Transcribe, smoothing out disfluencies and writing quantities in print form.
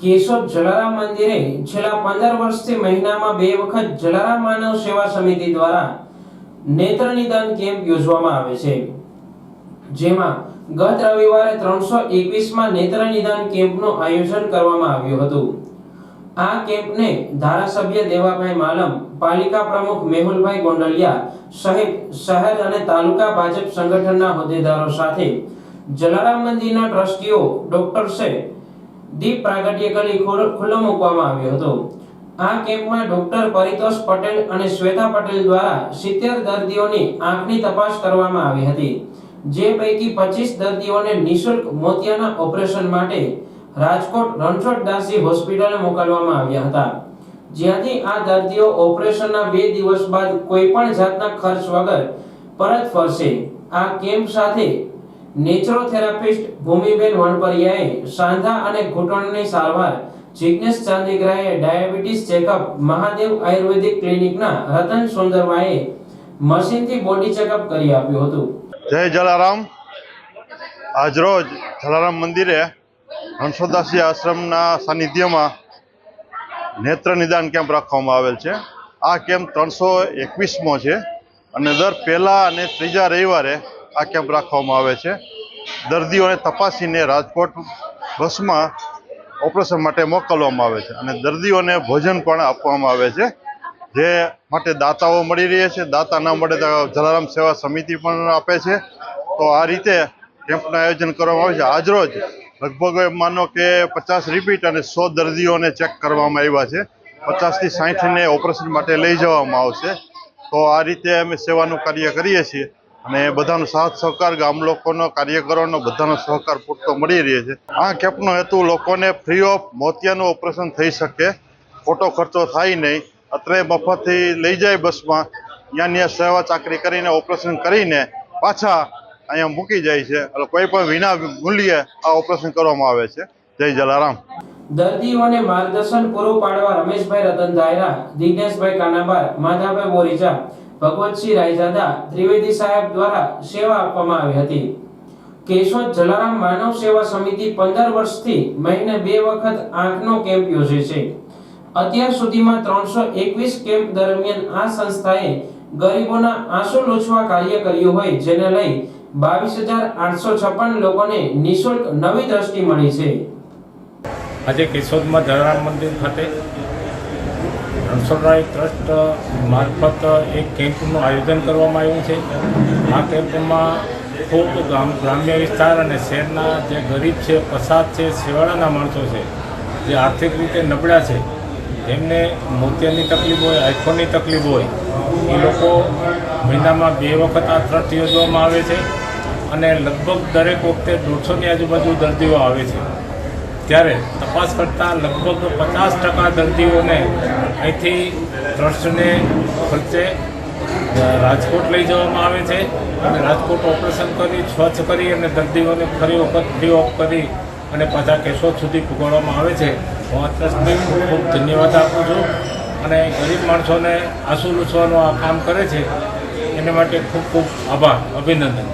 કેશોદ જલારામ મંદિરે છેલ્લા 15 વર્ષથી મહિનામાં 2 વખત જલારામ માનવ સેવા સમિતિ દ્વારા નેત્ર નિદાન કેમ્પ યોજવામાં આવે છે, જેમાં ગત રવિવારે 321માં નેત્ર નિદાન કેમ્પનું આયોજન કરવામાં આવ્યું હતું। આ કેમ્પને ધારાસભ્ય દેવાભાઈ માલમ, પાલિકા પ્રમુખ મેહુલભાઈ ગોંડલિયા સહિત શહેર અને તાલુકા ભાજપ સંગઠનના હોદ્દેદારો સાથે જલારામ મંદિરના ટ્રસ્ટીઓ ડોક્ટર્સે દીપ પ્રાગટ્ય કરી ખુલ્લો મૂકવામાં આવ્યો હતો। આ કેમ્પમાં ડોક્ટર પરિતોષ પટેલ અને શ્વેતા પટેલ દ્વારા 70 દર્દીઓની આંખની તપાસ કરવામાં આવી હતી, જે પૈકી 25 દર્દીઓને નિઃશુલ્ક મોતિયાના ઓપરેશન માટે રાજકોટ રણછોડદાસજી હોસ્પિટલે મોકલવામાં આવ્યા હતા, જ્યાંથી આ દર્દીઓ ઓપરેશનના 2 દિવસ બાદ કોઈ પણ જાતના ખર્ચ વગર પરત ફરશે। આ કેમ્પ સાથે નેચરોથેરાપિસ્ટ ભૂમિબેન વણપરિયાએ સાંધા અને ઘૂંટણની સારવાર, જિગ્નેશ ચાંદીગ્રાએ ડાયાબિટીસ ચેકઅપ, મહાદેવ આયુર્વેદિક ક્લિનિકના રતન સુંદરવાએ મશીનથી બોડી ચેકઅપ કરી આપ્યું હતું। જય જલારામ। આજરોજ જલારામ મંદિરે રણછોડદાસજી આશ્રમના સાનિધ્યમાં નેત્ર નિદાન કેમ્પ રાખવામાં આવેલ છે। આ કેમ્પ 321મો છે અને દર પહેલા અને ત્રીજા રવિવારે આ કેમ્પ રાખવામાં આવે છે। દર્દીઓને તપાસીને રાજકોટ બસમાં ઓપરેશન માટે મોકલવામાં આવે છે અને દર્દીઓને ભોજન પણ આપવામાં આવે છે, જે માટે દાતાઓ મળી રહે છે। દાતા ના મળે તો જલારામ સેવા સમિતિ પણ આપે છે। તો આ રીતે કેમ્પનું આયોજન કરવામાં આવે છે। આજરોજ લગભગ માનો કે 50 રિપીટ અને 100 દર્દીઓને ચેક કરવામાં આવ્યા છે। 50 થી 60ને ઓપરેશન માટે લઈ જવામાં આવશે। તો આ રીતે અમે સેવાનું કાર્ય કરીએ છીએ અને બધાનો સાથ સહકાર, ગામ લોકોનો, કાર્યકરોનો બધાનો સહકાર પૂરતો મળી રહે છે। આ કેમ્પનો હેતુ લોકોને ફ્રી ઓફ મોતિયાનું ઓપરેશન થઈ શકે, ખોટો ખર્ચો થાય નહીં, અત્રે મફતથી લઈ જાય બસમાં, ત્યાં સેવા ચાકરી કરીને ઓપરેશન કરીને પાછા અહીંયા મૂકી જાય છે। એટલે કોઈ પણ વિના મૂલ્યે આ ઓપરેશન કરવામાં આવે છે। જય જલારામ। દર્દીઓને માર્ગદર્શન પૂરું પાડવા રમેશભાઈ રતન દાયરા, દિનેશભાઈ કાનાબાર, માધાભાઈ બોરીજા, ભગવતસિંહ રાયજાદા, ત્રિવેદી સાહેબ દ્વારા સેવા આપવામાં આવી હતી। કેશોદ જલારામ માનવ સેવા સમિતિ 15 વર્ષથી મહિને 2 વખત આંખનો કેમ્પ યોજે છે। અત્યાર સુધીમાં 321 કેમ્પ દરમિયાન આ સંસ્થાએ ગરીબોના આંસુ લૂછવા કાર્ય કર્યું હોય, જેને લઈ 22,856 લોકોને નિઃશુલ્ક નવી દ્રષ્ટિ મળી છે। આજે કેશોદમાં જલારામ મંદિર ખાતે રણછોડરાય ટ્રસ્ટ મારફત એક કેમ્પનું આયોજન કરવામાં આવ્યું છે। આ કેમ્પમાં ખૂબ ગ્રામ્ય વિસ્તાર અને શહેરના જે ગરીબ છે, પછાત છે, છેવાડાના માણસો છે, જે આર્થિક રીતે નબળા છે, જેમને મોતિયાની તકલીફ હોય, આંખોની તકલીફ હોય, એ લોકો મહિનામાં 2 વખત આ ટ્રસ્ટ યોજવામાં આવે છે અને લગભગ દરેક વખતે 150ની આજુબાજુ દર્દીઓ આવે છે। ત્યારે તપાસ કરતાં લગભગ 50% દર્દીઓને અહીંથી ટ્રસ્ટને ખર્ચે રાજકોટ લઈ જવામાં આવે છે અને રાજકોટ ઓપરેશન કરી, સ્વચ્છ કરી અને દર્દીઓને ફરી વખત ફ્રી ઓફ કરી અને પાછા કેશોદ સુધી પહોંચાડવામાં આવે છે। હું આ ટ્રસ્ટને ખૂબ ધન્યવાદ આપું છું અને ગરીબ માણસોને આંસુ લૂછવાનું આ કામ કરે છે, એને માટે ખૂબ ખૂબ આભાર, અભિનંદન।